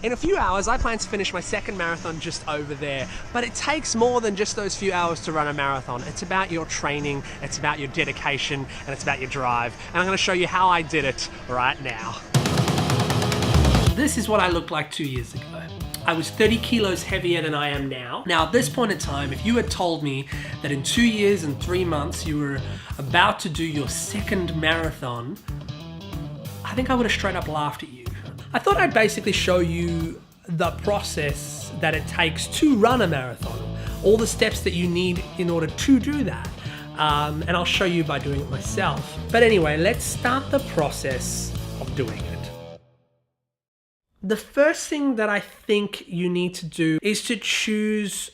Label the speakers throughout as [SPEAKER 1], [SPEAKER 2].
[SPEAKER 1] In a few hours, I plan to finish my second marathon just over there. But it takes more than just those few hours to run a marathon. It's about your training, it's about your dedication, and it's about your drive. And I'm going to show you how I did it right now. This is what I looked like 2 years ago. I was 30 kilos heavier than I am now. Now, at this point in time, if you had told me that in 2 years and 3 months you were about to do your second marathon, I think I would have straight up laughed at you. I thought I'd basically show you the process that it takes to run a marathon, all the steps that you need in order to do that. And I'll show you by doing it myself. But anyway, let's start the process of doing it. The first thing that I think you need to do is to choose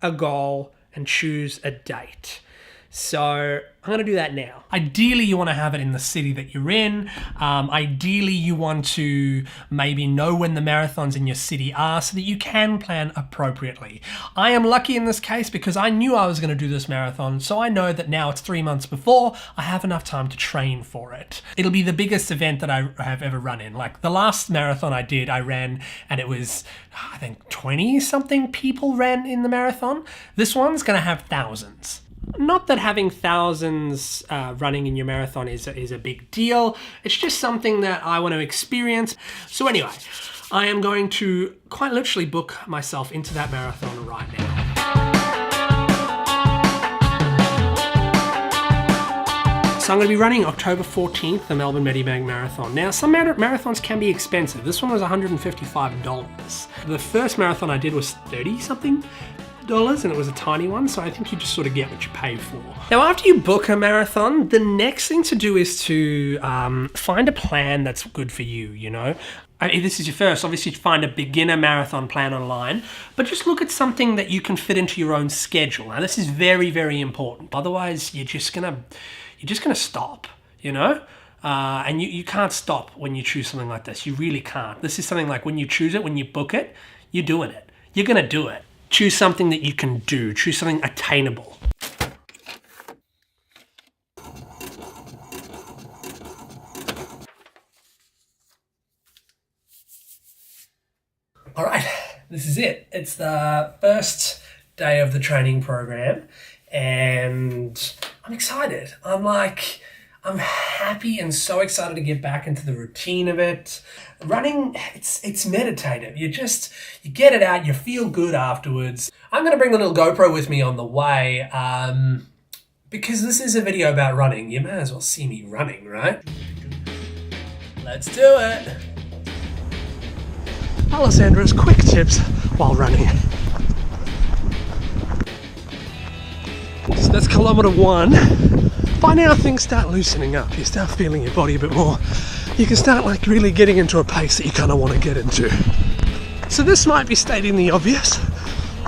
[SPEAKER 1] a goal and choose a date. So I'm going to do that now. Ideally, you want to have it in the city that you're in. Ideally, you want to maybe know when the marathons in your city are so that you can plan appropriately. I am lucky in this case because I knew I was going to do this marathon, so I know that now it's 3 months before, I have enough time to train for it. It'll be the biggest event that I have ever run in. Like the last marathon I did, I ran and it was, I think 20 something people ran in the marathon. This one's going to have thousands. Not that having thousands running in your marathon is a big deal. It's just something that I want to experience. So anyway, I am going to quite literally book myself into that marathon right now. So I'm going to be running October 14th, the Melbourne Medibank Marathon. Now, some marathons can be expensive. This one was $155. The first marathon I did was 30 something. And it was a tiny one, so I think you just sort of get what you pay for. Now, after you book a marathon, the next thing to do is to find a plan that's good for you, you know? If this is your first, obviously find a beginner marathon plan online, but just look at something that you can fit into your own schedule. Now, this is very, very important. Otherwise, you're just gonna stop, you know? And you can't stop when you choose something like this. You really can't. This is something like when you choose it, when you book it, you're doing it. You're gonna do it. Choose something that you can do. Choose something attainable. All right, this is it. It's the first day of the training program and I'm excited. I'm happy and so excited to get back into the routine of it. Running, it's meditative. You get it out, you feel good afterwards. I'm gonna bring the little GoPro with me on the way because this is a video about running. You may as well see me running, right? Let's do it. Alessandra's quick tips while running. So that's kilometer 1. By now things start loosening up. You start feeling your body a bit more. You can start like really getting into a pace that you kind of want to get into. So this might be stating the obvious,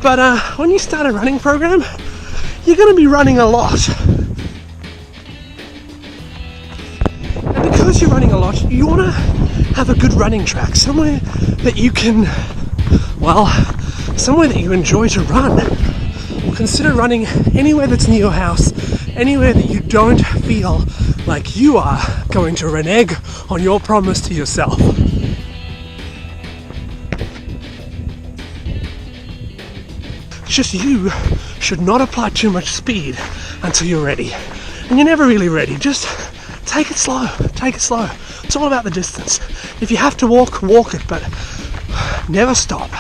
[SPEAKER 1] but when you start a running program, you're going to be running a lot. And because you're running a lot, you want to have a good running track, somewhere that you can, somewhere that you enjoy to run. Consider running anywhere that's near your house, anywhere that you don't feel like you are going to renege on your promise to yourself. Just you should not apply too much speed until you're ready. And you're never really ready. Just take it slow, take it slow. It's all about the distance. If you have to walk, walk it, but never stop.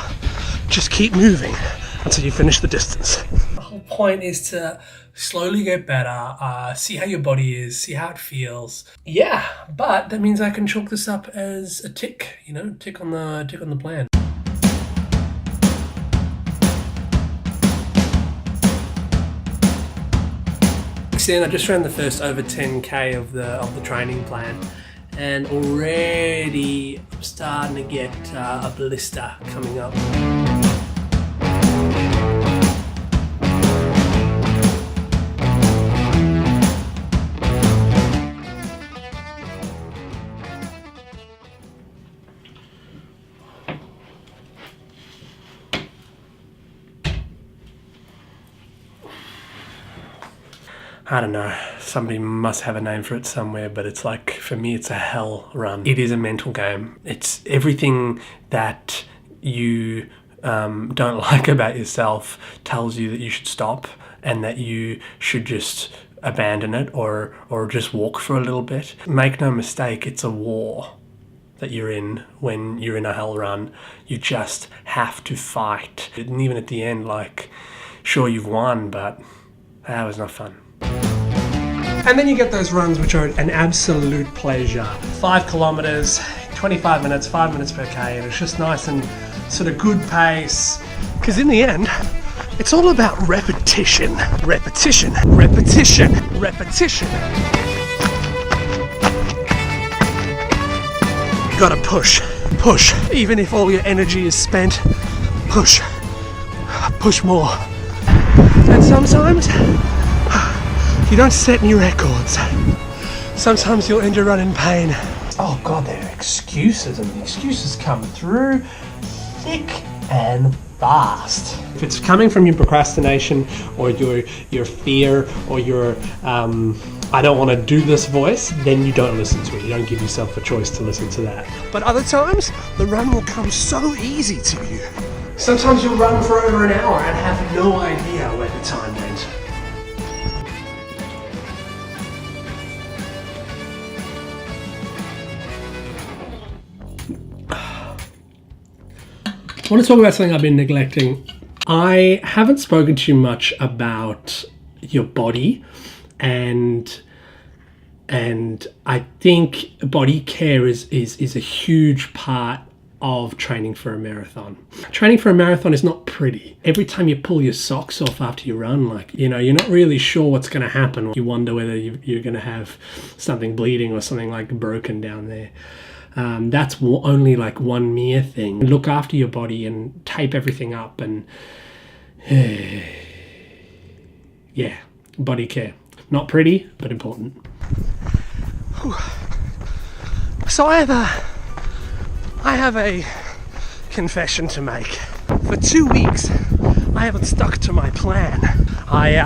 [SPEAKER 1] Just keep moving until you finish the distance. The whole point is to slowly get better, see how your body is, see how it feels. Yeah, but that means I can chalk this up as a tick, you know, tick on the plan. I just ran the first over 10k of the training plan, and already I'm starting to get a blister coming up. I don't know, somebody must have a name for it somewhere, but it's like, for me, it's a hell run. It is a mental game. It's everything that you don't like about yourself tells you that you should stop and that you should just abandon it or just walk for a little bit. Make no mistake, it's a war that you're in when you're in a hell run. You just have to fight. And even at the end, like, sure, you've won, but that was not fun. And then you get those runs which are an absolute pleasure. 5 kilometers, 25 minutes, 5 minutes per K, and it's just nice and sort of good pace. Because in the end, it's all about repetition. Repetition, repetition, repetition. You gotta push, push. Even if all your energy is spent, push, push more. And sometimes, you don't set new records. Sometimes you'll end your run in pain. Oh God, there are excuses, and the excuses come through thick and fast. If it's coming from your procrastination or your fear or your I don't want to do this voice, then you don't listen to it. You don't give yourself a choice to listen to that. But other times, the run will come so easy to you. Sometimes you'll run for over an hour and have no idea where the time went. I want to talk about something I've been neglecting. I haven't spoken too much about your body, and I think body care is a huge part of training for a marathon. Training for a marathon is not pretty. Every time you pull your socks off after you run, like, you know, you're not really sure what's going to happen. You wonder whether you're going to have something bleeding or something like broken down there. That's only like one mere thing. Look after your body and tape everything up and yeah, body care. Not pretty, but important. So I have a confession to make. For 2 weeks, I haven't stuck to my plan. I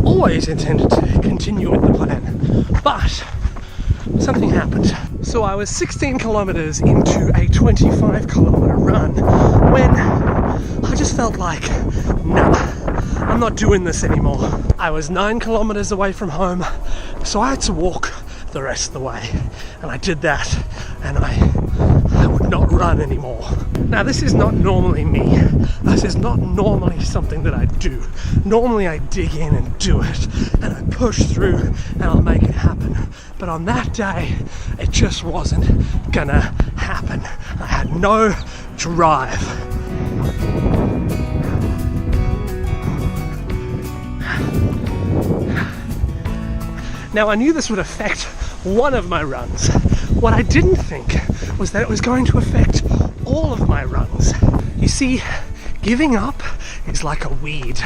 [SPEAKER 1] always intended to continue with the plan, but something happened. So I was 16 kilometers into a 25 kilometer run when I just felt like, nah, I'm not doing this anymore. I was 9 kilometers away from home, so I had to walk the rest of the way. And I did that, and I would not run anymore. Now, this is not normally me. This is not normally something that I do. Normally I dig in and do it, and I push through, and I'll make it happen. But on that day, it just wasn't gonna happen. I had no drive. Now, I knew this would affect one of my runs. What I didn't think was that it was going to affect all of my runs. You see, giving up is like a weed.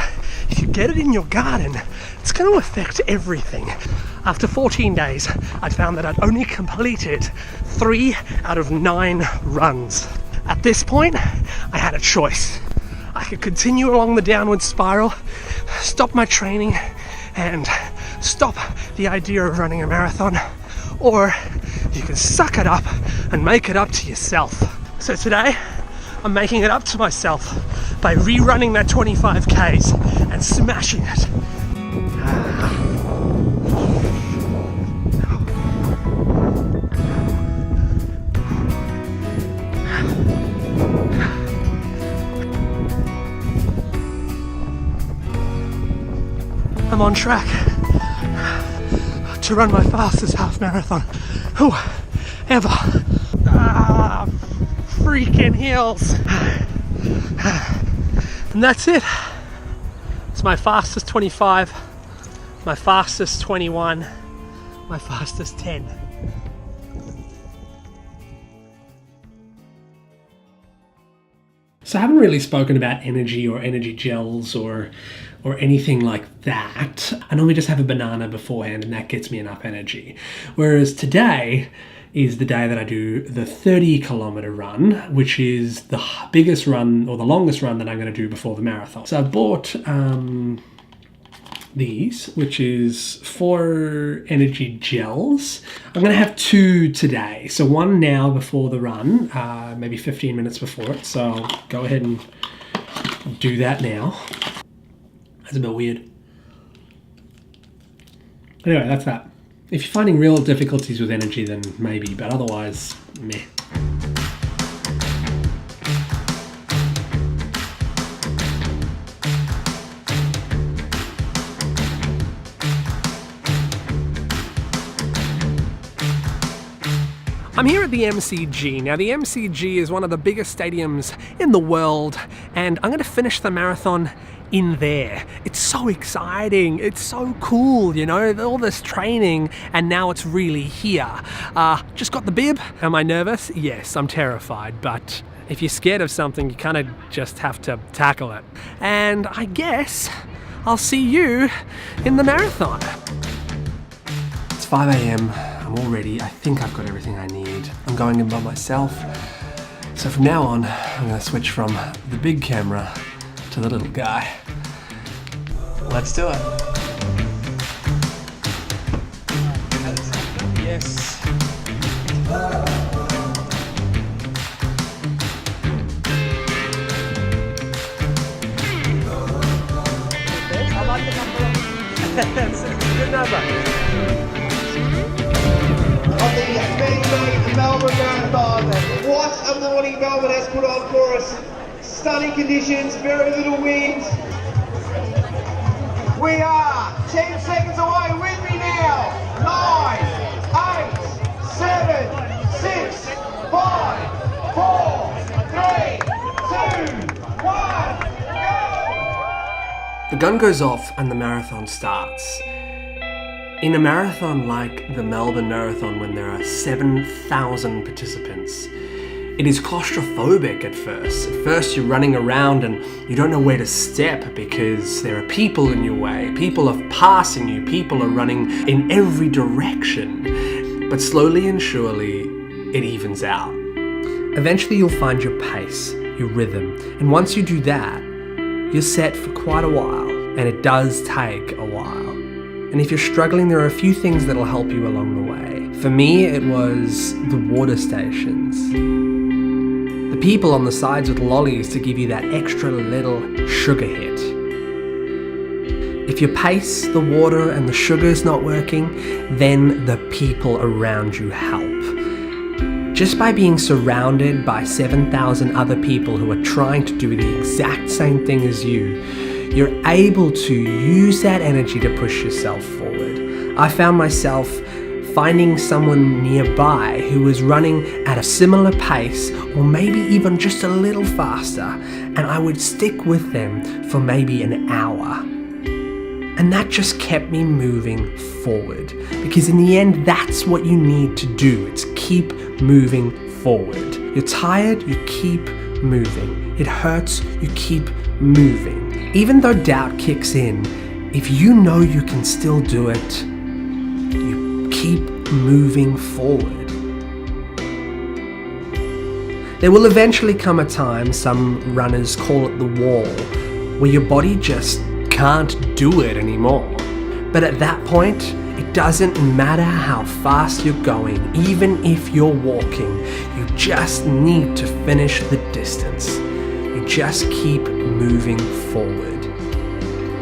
[SPEAKER 1] If you get it in your garden, it's going to affect everything. After 14 days, I found that I'd only completed 3 out of 9 runs. At this point, I had a choice. I could continue along the downward spiral, stop my training, and stop the idea of running a marathon, or you can suck it up and make it up to yourself. So today, I'm making it up to myself by rerunning that 25 Ks and smashing it. I'm on track to run my fastest half marathon ever. Freaking hills. And that's it. It's my fastest 25, my fastest 21, my fastest 10. So I haven't really spoken about energy or energy gels or anything like that. I normally just have a banana beforehand and that gets me enough energy. Whereas today is the day that I do the 30 kilometer run, which is the biggest run or the longest run that I'm going to do before the marathon. So I bought these, which is 4 energy gels. I'm going to have 2 today. So 1 now before the run, maybe 15 minutes before it. So I'll go ahead and do that now. That's a bit weird. Anyway, that's that. If you're finding real difficulties with energy, then maybe, but otherwise, meh. I'm here at the MCG. Now, the MCG is one of the biggest stadiums in the world, and I'm going to finish the marathon in there. It's so exciting. It's so cool, you know, all this training, and now it's really here. Just got the bib. Am I nervous? Yes, I'm terrified, but if you're scared of something, you kind of just have to tackle it. And I guess I'll see you in the marathon. It's 5 a.m. I'm all ready. I think I've got everything I need. I'm going in by myself. So from now on, I'm going to switch from the big camera to the little guy. Let's do it. Yes. I like the number. It's a good number.
[SPEAKER 2] Of the Melbourne Marathon. What a morning Melbourne has put on for us. Stunning conditions, very little wind. We are 10 seconds away. With me now. 9, 8, 7, 6, 5, 4, 3, 2, 1, go!
[SPEAKER 1] The gun goes off and the marathon starts. In a marathon like the Melbourne Marathon, when there are 7,000 participants, it is claustrophobic at first. At first you're running around and you don't know where to step because there are people in your way, people are passing you, people are running in every direction. But slowly and surely, it evens out. Eventually you'll find your pace, your rhythm, and once you do that, you're set for quite a while, and it does take a while. And if you're struggling, there are a few things that'll help you along the way. For me, it was the water stations. The people on the sides with lollies to give you that extra little sugar hit. If your pace, the water, and the sugar's not working, then the people around you help. Just by being surrounded by 7,000 other people who are trying to do the exact same thing as you, you're able to use that energy to push yourself forward. I found myself finding someone nearby who was running at a similar pace, or maybe even just a little faster, and I would stick with them for maybe an hour. And that just kept me moving forward, because in the end, that's what you need to do. It's keep moving forward. You're tired, you keep moving. It hurts, you keep moving. Even though doubt kicks in, if you know you can still do it, you keep moving forward. There will eventually come a time, some runners call it the wall, where your body just can't do it anymore. But at that point, it doesn't matter how fast you're going, even if you're walking, you just need to finish the distance. You just keep moving forward.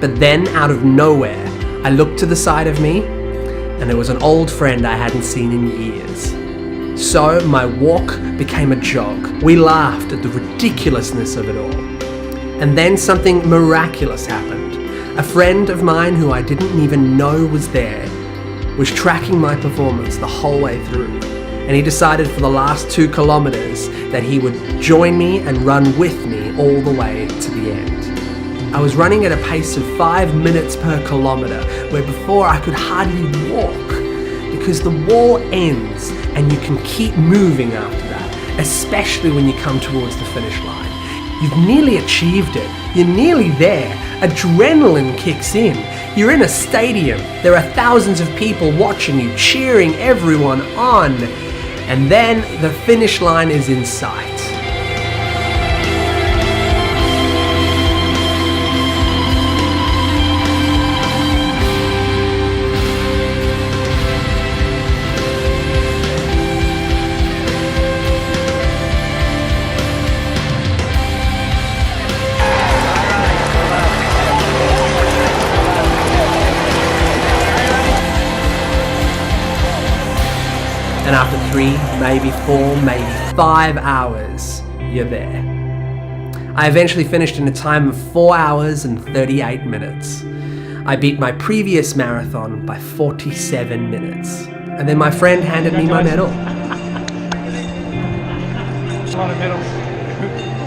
[SPEAKER 1] But then, out of nowhere, I looked to the side of me, and there was an old friend I hadn't seen in years. So my walk became a jog. We laughed at the ridiculousness of it all. And then something miraculous happened. A friend of mine who I didn't even know was there was tracking my performance the whole way through. And he decided for the last 2 kilometers that he would join me and run with me all the way to the end. I was running at a pace of 5 minutes per kilometer, where before I could hardly walk, because the wall ends and you can keep moving after that, especially when you come towards the finish line. You've nearly achieved it. You're nearly there. Adrenaline kicks in. You're in a stadium. There are thousands of people watching you, cheering everyone on. And then the finish line is in sight. maybe 4, maybe 5 hours, you're there. I eventually finished in a time of 4 hours and 38 minutes. I beat my previous marathon by 47 minutes. And then my friend handed me my medal.
[SPEAKER 3] A lot of medals.